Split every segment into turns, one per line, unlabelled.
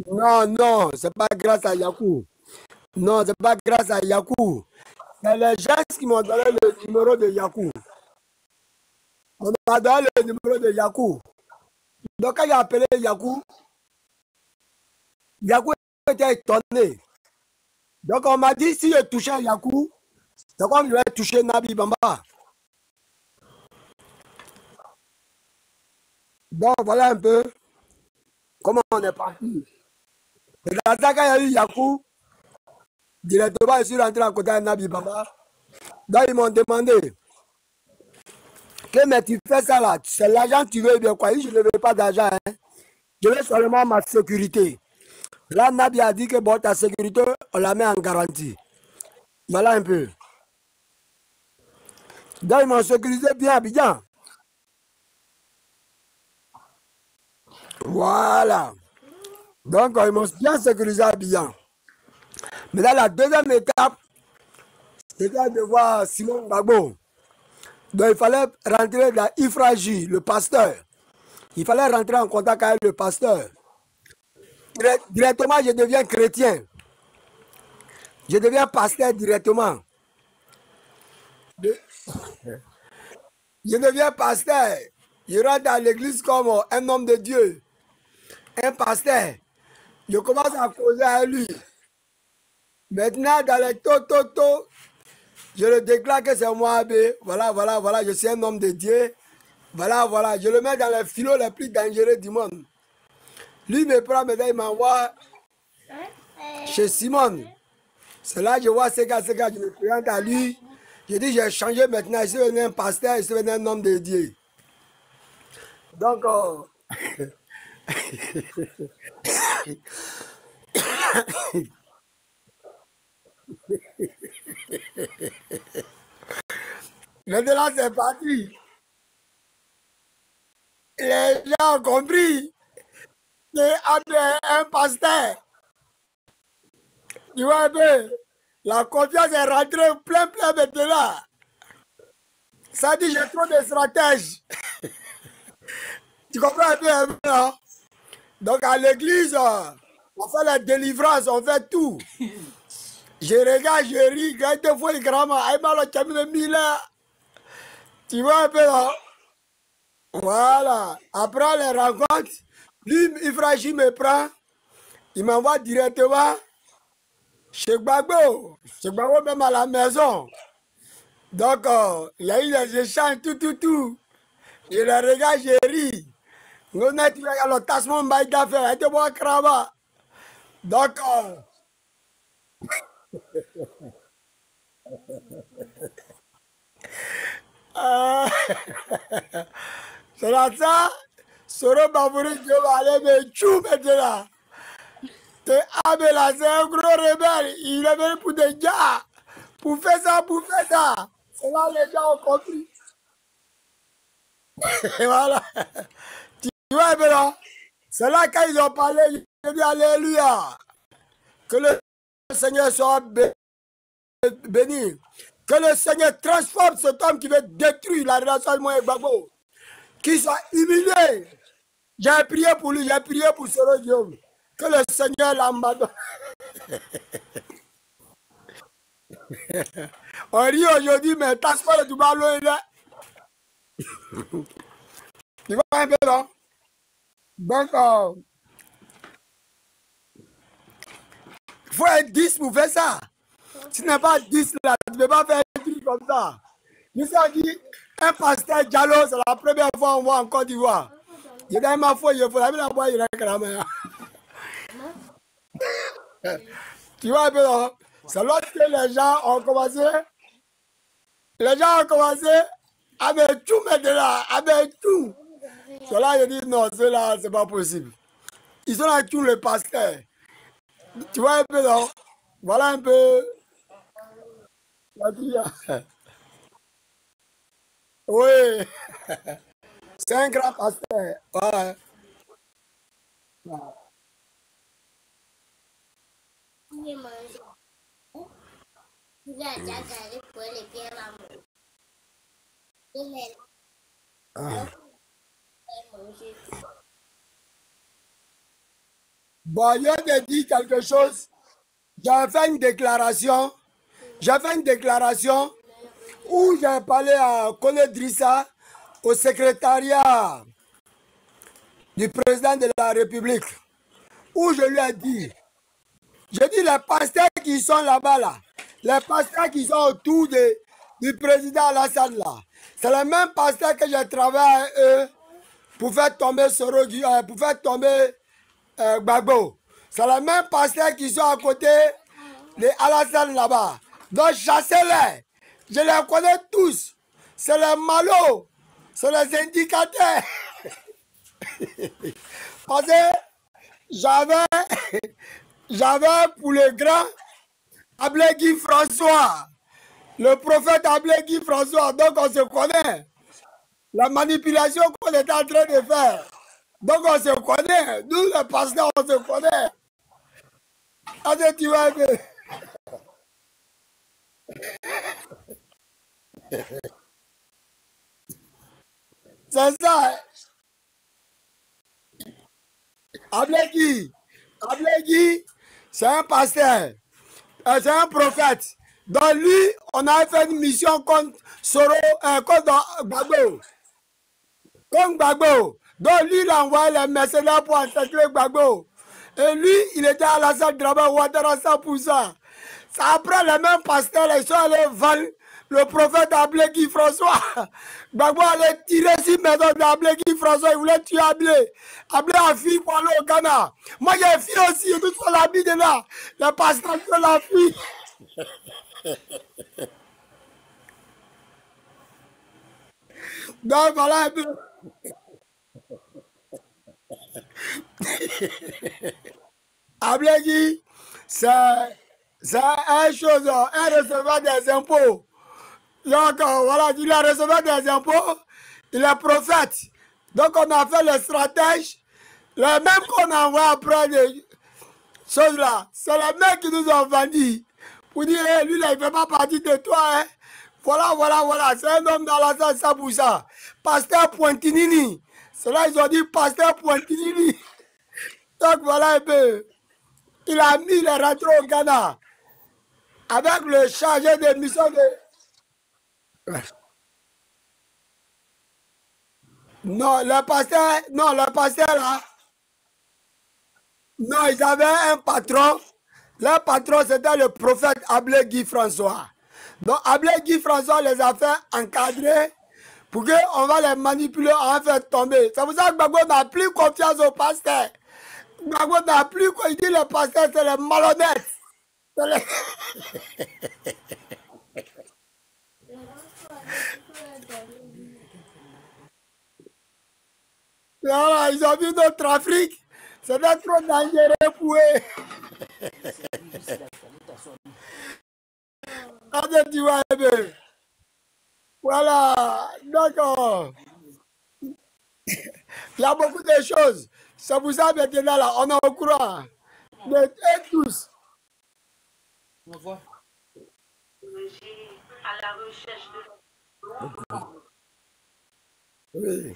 Non, non, c'est pas grâce à Yakou. Non, c'est pas grâce à Yakou. C'est les gens qui m'ont donné le numéro de Yakou. On m'a donné le numéro de Yakou. Donc, quand j'ai appelé Yakou, Yakou était étonné. Donc, on m'a dit si je touchais Yakou, c'est comme je vais toucher Nabi Bamba. Donc, voilà un peu comment on est parti. Et dans ça, quand il y a eu Yakou, directement, je suis rentré à côté de Nabi Bamba. Donc, ils m'ont demandé que mais tu fais ça là, c'est l'argent que tu veux bien quoi. Je ne veux pas d'argent, hein. Je veux seulement ma sécurité. Là, Nabi a dit que bon, ta sécurité, on la met en garantie. Voilà un peu. Donc, ils m'ont sécurisé bien à Abidjan. Voilà. Donc, ils m'ont bien sécurisé à Abidjan. Mais là, la deuxième étape, c'était de voir Simon Gbagbo. Donc, il fallait rentrer dans Ifraji, le pasteur. Il fallait rentrer en contact avec le pasteur. Directement, je deviens chrétien. Je deviens pasteur directement. Je deviens pasteur. Je rentre dans l'église comme un homme de Dieu, un pasteur. Je commence à causer avec lui. Maintenant, dans les to, je le déclare que c'est moi, Abbé. Voilà, voilà, voilà, je suis un homme de Dieu. Voilà, voilà, je le mets dans les filons les plus dangereux du monde. Lui me prend, maintenant il m'envoie chez Simone. C'est là que je vois ce gars, je me présente à lui. Je dis, j'ai changé maintenant, je suis devenu un pasteur, je suis devenu un homme de Dieu. Donc, maintenant c'est parti. Les gens ont compris que un pasteur, tu vois un peu, la confiance est rentrée plein maintenant. Ça dit, j'ai trop de stratèges. Tu comprends un peu, hein? Donc à l'église, on fait la délivrance, on fait tout. Je regarde, je ris, quand il faut le grand-mère, aïe, le camion de Mila. Tu vois un peu là? Voilà. Après les rencontres, lui, Ifraji me prend, il m'envoie directement chez Gbagbo. Chez Gbagbo, même à la maison. Donc, il y a eu des échanges, tout. Je les regarde, je ris. On a dit, le tassement m'a d'affaires, il était bon, crava. Donc, c'est là ça, Soro Babouri, Dieu va aller me tchou maintenant. Abela, c'est un gros rebelle. Il est venu pour des gars. Pour faire ça, pour faire ça. C'est là les gens ont compris. Et voilà. Tu vois, maintenant, c'est là quand ils ont parlé, je dis Alléluia. Que le Seigneur soit béni. Que le Seigneur transforme cet homme qui veut détruire la relation de moi et Gbagbo. Qu'il soit humilié. J'ai prié pour lui, j'ai prié pour ce Dieu. Que le Seigneur l'abandonne. On rit aujourd'hui, mais t'as pas le Toubalo, il est. Tu vois un peu là? Donc, il faut être 10 pour faire ça. Si tu n'es pas 10 là, tu ne peux pas faire un truc comme ça. Nous sommes dit, un pasteur Diallo, c'est la première fois qu'on voit en Côte d'Ivoire. Il y a ma foi, il faut la voir, il est cramé. Tu vois un peu là? C'est lorsque les gens ont commencé à me tout mettre là, à me tout. C'est là que je dis non, cela, c'est pas possible. Ils sont là tout le pasteur. Tu vois un peu là? Voilà un peu. Oui, c'est un grand pasteur. Ouais. Ah. Bon, je te dis quelque chose. J'ai fait une déclaration. J'ai fait une déclaration où j'ai parlé à Kone Drissa, au secrétariat du président de la République, où je lui ai dit, je dis les pasteurs qui sont là-bas, là, les pasteurs qui sont autour du président Alassane, là, c'est les mêmes pasteurs que j'ai travaillé avec eux pour faire tomber Sorogi, pour faire tomber Gbagbo. C'est les mêmes pasteurs qui sont à côté de Alassane là-bas. Donc chassez-les. Je les connais tous. C'est les malauds. C'est les indicateurs. Parce que j'avais pour le grand Ablégui François. Le prophète Ablégui François. Donc on se connaît. La manipulation qu'on est en train de faire. Donc on se connaît. Nous les pasteurs on se connaît. Est-ce que tu vois que... C'est ça. Ablégui, c'est un pasteur, c'est un prophète. Dans lui, on a fait une mission contre Soro, contre Gbagbo. Contre Gbagbo. Donc lui, il a envoyé les mercenaires pour encercler Gbagbo. Et lui, il était à la salle de travail Ouattara 100%. C'est après les mêmes pasteurs, ils sont allés vendre le prophète Ablégui François. Gbagbo allait tirer sur maison d'Ablégui François, il voulait tuer Ablé. Ablé a fui pour aller au Ghana. Moi j'ai fui aussi, toute la vie de là. Les pasteurs sont la fille. Donc voilà un peu. Ablégui, c'est une chose, un receveur des impôts. Donc voilà, il a recevé des impôts, il est prophète. Donc on a fait les stratèges, les mêmes qu'on envoie après des choses là. C'est les mêmes qui nous ont vendus. Pour dire, hey, lui là, il ne fait pas partie de toi. Hein. Voilà. C'est un homme dans la salle, ça pour ça. Pasteur Pointinini. C'est là ils ont dit Pasteur Pointinini. Donc voilà un peu. Il est rentré au Ghana avec le chargé de mission de... Non, le pasteur là, non, ils avaient un patron. Leur patron, c'était le prophète Ablégui François. Donc, Ablégui François les a fait encadrer pour qu'on va les manipuler, on va faire tomber. C'est pour ça que Gbagbo n'a plus confiance au pasteur. Gbagbo n'a plus, il dit le pasteur, c'est les malhonnêtes. Voilà, ils ont vu notre Afrique. C'était trop dangereux pour eux. Tu vois, voilà, d'accord. Il y a beaucoup de choses. C'est pour ça maintenant là, on est au courant de tous.
On voit. À la recherche de...
Oui.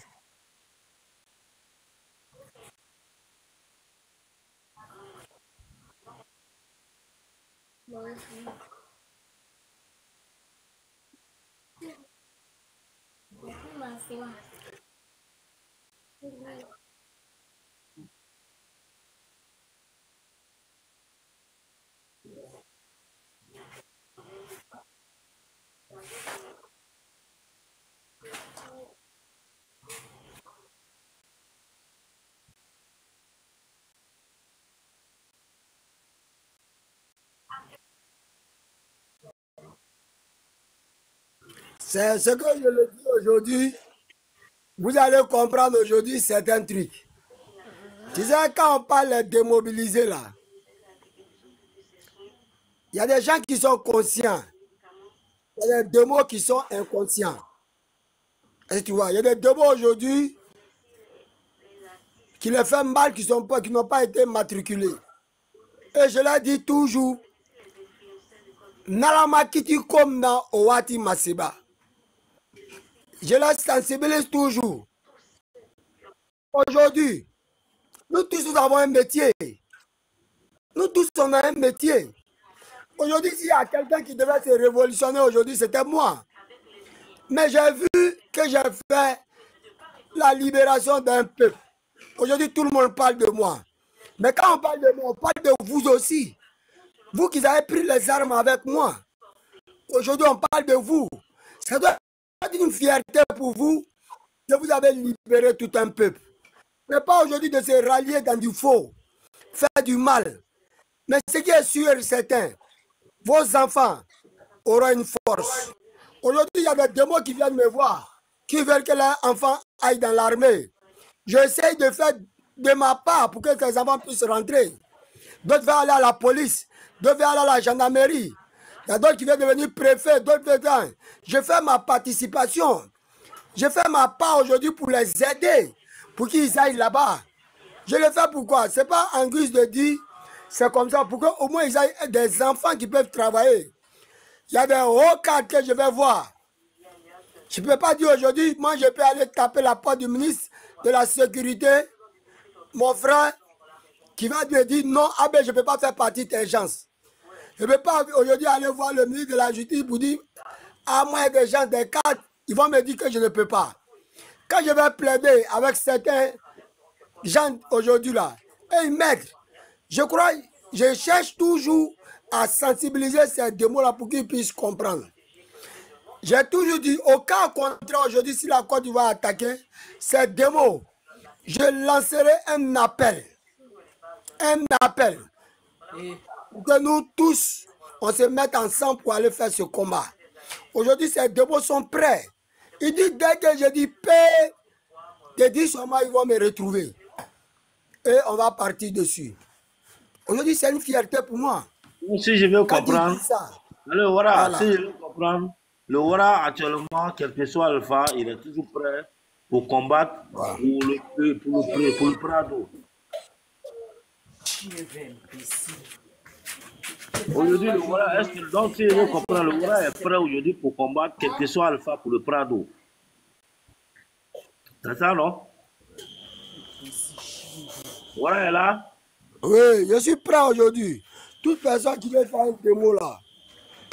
C'est ce que je le dis aujourd'hui. Vous allez comprendre aujourd'hui certains trucs. Tu sais, quand on parle de démobiliser là, il y a des gens qui sont conscients. Il y a des démos qui sont inconscients. Et tu vois, il y a des démos aujourd'hui qui les font mal, qui n'ont pas été matriculés. Et je l'ai dit toujours, Nalama Kiti comme na Owati Masiba. Je les sensibilise toujours. Aujourd'hui, nous tous nous avons un métier. Nous tous, on a un métier. Aujourd'hui, s'il y a quelqu'un qui devait se révolutionner aujourd'hui, c'était moi. Mais j'ai vu que j'ai fait la libération d'un peuple. Aujourd'hui, tout le monde parle de moi. Mais quand on parle de moi, on parle de vous aussi. Vous qui avez pris les armes avec moi. Aujourd'hui, on parle de vous. Ça doit être une fierté pour vous que vous avez libéré tout un peuple. Mais pas aujourd'hui de se rallier dans du faux, faire du mal. Mais ce qui est sûr et certain, vos enfants auront une force. Aujourd'hui, il y a des démons qui viennent me voir, qui veulent que leurs enfants aillent dans l'armée. J'essaie de faire de ma part pour que ces enfants puissent rentrer. D'autres veulent aller à la police, d'autres veulent aller à la gendarmerie. Il y a d'autres qui veulent devenir préfet, d'autres veulent. Je fais ma participation. Je fais ma part aujourd'hui pour les aider, pour qu'ils aillent là-bas. Je le fais pourquoi? Ce n'est pas en guise de dire, c'est comme ça, pour qu'au moins ils aient des enfants qui peuvent travailler. Il y a des hauts cadres que je vais voir. Je ne peux pas dire aujourd'hui, moi je peux aller taper la porte du ministre de la Sécurité, mon frère, qui va me dire non, ah ben je ne peux pas faire partie de tes gens. Je ne peux pas aujourd'hui aller voir le ministre de la Justice pour dire, à moins des gens, des cadres, ils vont me dire que je ne peux pas. Quand je vais plaider avec certains gens aujourd'hui là, et ils m'aident, je crois, je cherche toujours à sensibiliser ces démons-là pour qu'ils puissent comprendre. J'ai toujours dit, au cas contraire aujourd'hui, si la Côte d'Ivoire attaquer ces démons, je lancerai un appel. Un appel. Pour que nous tous, on se mette ensemble pour aller faire ce combat. Aujourd'hui, ces démons sont prêts. Ils disent, dès que je dis paix, ils disent seulement ils vont me retrouver. Et on va partir dessus. Aujourd'hui, c'est une fierté pour moi.
Si je veux
Quand
comprendre,
ils disent ça,
alors voilà,
voilà.
si je veux comprendre, le Wara actuellement, quel que soit Alpha, il est toujours prêt pour combattre
Voilà.
pour le Prado. Aujourd'hui, le Wara, est-ce que donc si je veux comprendre, le Wara est prêt aujourd'hui pour combattre quel que soit Alpha pour le Prado. C'est ça, non? Wara est là?
Oui, je suis prêt aujourd'hui. Toute personne qui veut faire un démo là,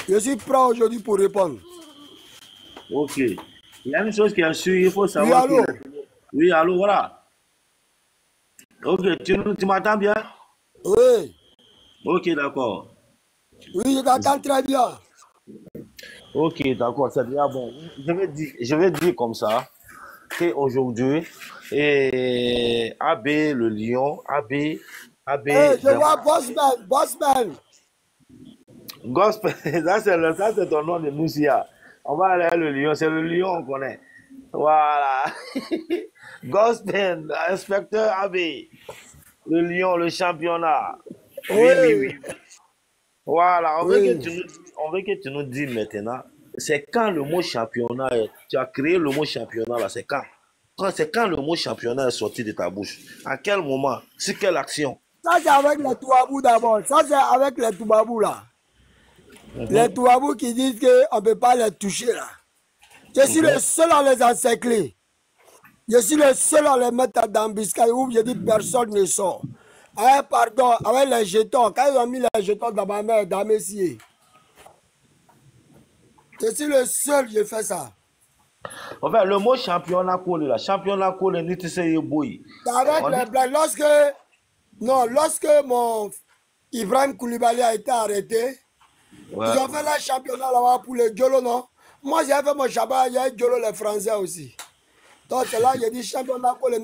je suis prêt aujourd'hui pour répondre.
Ok. Il y a une chose qui est sûre, il faut
Oui,
savoir
allô?
Oui, allô, voilà. Ok, tu m'entends bien?
Oui,
Ok, d'accord.
oui, je t'entends très bien.
Ok, d'accord, c'est bien bon. Je vais dire comme ça qu'aujourd'hui, AB, le lion, AB,
Je vois Bossman.
Gospel, ça c'est ton nom de Moussia. On va aller à le lion, c'est le lion, on connaît. Voilà. Gospel, inspecteur AB, le lion, le championnat. Oui. Voilà, on veut que tu nous dises maintenant, c'est quand le mot championnat, tu as créé le mot championnat là, c'est quand? C'est quand le mot championnat est sorti de ta bouche? À quel moment? Sur quelle action?
Ça, c'est avec les Toubabous d'abord. Ça, c'est avec les Toubabous là. Les Toubabous qui disent qu'on ne peut pas les toucher là. Je suis le seul à les encercler. Je suis le seul à les mettre dans l'embuscade où je dis personne ne sort. Pardon, avec les jetons. Quand ils ont mis les jetons dans ma main, dans mes cieux. Je suis le seul, je fais ça.
Enfin, le mot championnat collé là, championnat collé, ni tu sais, boy.
Avec les blancs, lorsque mon Ibrahim Koulibaly a été arrêté,
Ouais.
ils ont fait le championnat là-bas pour les Djolo, non? Moi, j'ai fait mon championnat, il y a Djolo les Français aussi. Donc, c'est là j'ai dit championnat collé,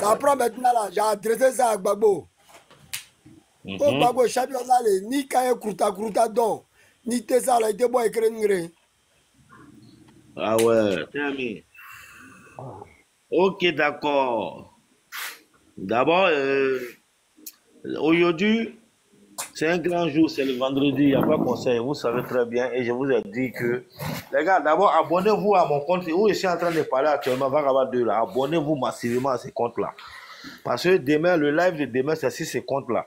ça prend maintenant là, j'ai adressé ça à Gbagbo. Au Gbagbo, championnat, ni Kaye Kruta donc, ni Tessa là, il était bon écrire.
Ah ouais, terminé. Ok, d'accord. D'abord, aujourd'hui, c'est un grand jour, c'est le vendredi, il n'y a pas conseil, vous savez très bien, et je vous ai dit que, les gars, d'abord, abonnez-vous à mon compte, où je suis en train de parler actuellement, Vagabond 2, là, abonnez-vous massivement à ces comptes-là. Parce que demain, le live de demain, c'est sur ces comptes-là.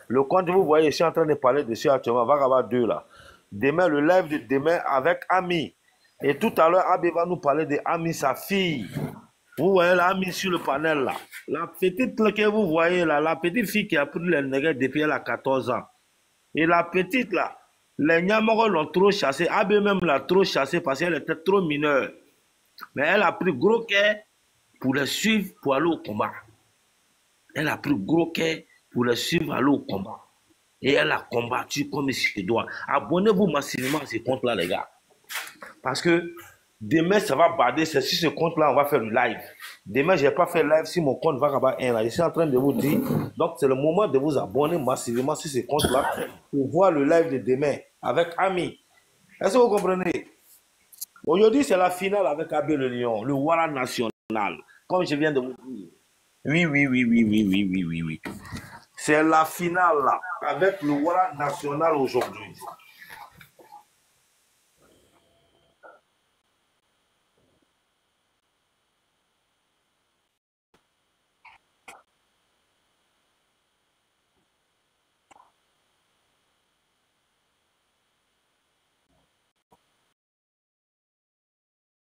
Le compte, vous voyez, je suis en train de parler dessus actuellement, Vagabond 2, là. Demain, le live de demain avec Ami. Et tout à l'heure, Abé va nous parler de Ami, sa fille. Vous voyez là, mis sur le panel là. La petite là que vous voyez là, la petite fille qui a pris les nègres depuis elle a 14 ans. Et la petite là, les Nyamoro l'ont trop chassée. Abé même l'a trop chassée parce qu'elle était trop mineure. Mais elle a pris gros cœur pour les suivre pour aller au combat. Elle a pris gros cœur pour les suivre aller au combat. Et elle a combattu comme il se doit. Abonnez-vous massivement à ces comptes-là, les gars. Parce que demain, ça va bader. C'est sur ce compte-là, on va faire du live. Demain, je n'ai pas fait live si mon compte va rabattre un. Je suis en train de vous dire. Donc, c'est le moment de vous abonner massivement sur ce compte-là pour voir le live de demain avec Ami. Est-ce que vous comprenez? Aujourd'hui, c'est la finale avec Abé le Lion, le Wara national. Comme je viens de vous dire. Oui. C'est la finale là, avec le Wara national aujourd'hui.